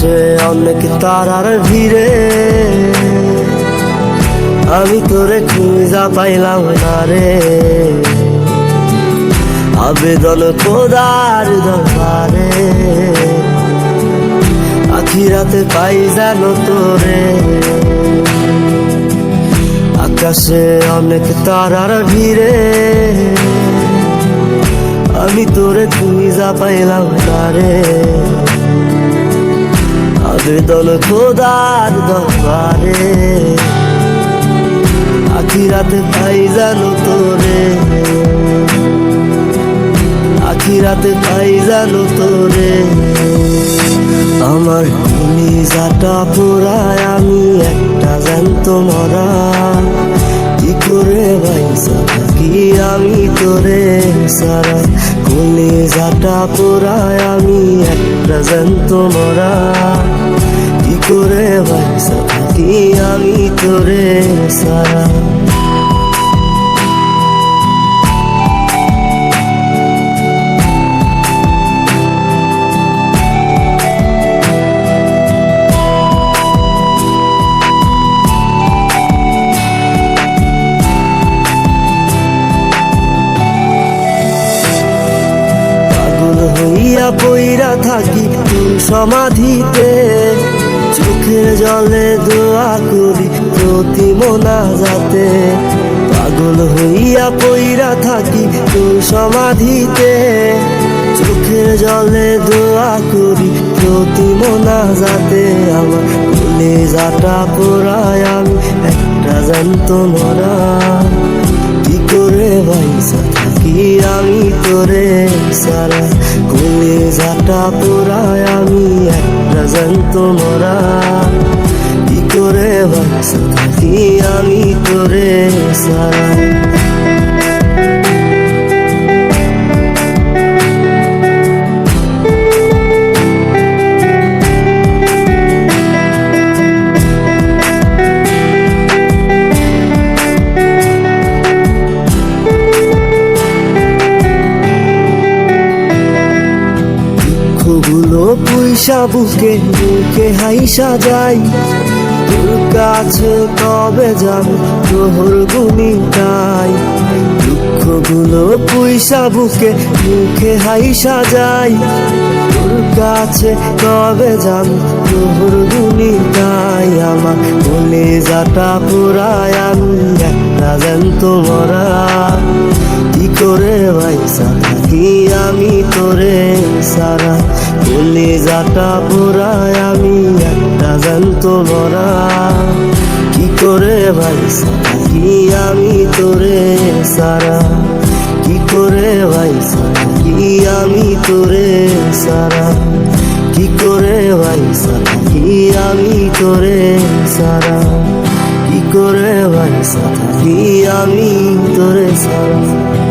আকাশে অনেক তারার ভিড়ে আমি তোরে খুঁজা পাইলাম না রে। আবেদন খোদার দরবারে আখিরাতে পাই জানো তোরে। আকাশে অনেক তারার ভিড়ে আমি তোরে খুঁজা পাইলাম না রে। আবেদন খোদার দরবারে আখিরাতে পাই জানো তোরে। আখিরাতে পাই জানো তোরে। আমার কলিজাটা পোড়ায় আমি একটা জ্যান্ত মরা। কি করে বাইসা থাকি আমি তোরে সারা। কলিজাটা পোড়ায় আমি একটা জ্যান্ত মরা। কি করে বাইসা থাকি আমি তোরে সারা। হইয়া পইরা থাকি তোর সমাধিতে, চোখের জলে দোয়া করি প্রতি মোনাজাতে। পাগল হইয়া পইরা থাকি তোর সমাধিতে, চোখের জলে দোয়া করি প্রতি মোনাজাতে। আমার কলিজাটা পোড়ায় আমি একটা জ্যান্ত মরা। কি করে বাইসা থাকি আমি তোরে সারা। কলিজাটা পোড়ায় আমি একটা জ্যান্ত মরা। কি করে বাইসা থাকি আমি তোরে সারা। দুঃখগুলো পুইসা বুকে বুকে হাইসা যাই, তোর কাছে কবে যাবো তোর গুণিটাই। দুঃখগুলো পুইসা বুকে বুকে হাইসা যাই, তোর কাছে কবে যাবো তোর গুণিটাই। আমার কলিজাটা পোড়ায় আমি একটা জ্যান্ত মরা। কি করে বাইসা থাকি আমি তোরে সারা। কলিজাটা পোড়ায় আমি একটা জ্যান্ত মরা। কি করে বাইসা থাকি আমি তোরে সারা। কি করে বাইসা থাকি আমি তোরে সারা। কি করে বাইসা থাকি আমি তোরে সারা। কি করে বাইসা থাকি আমি তোরে সারা।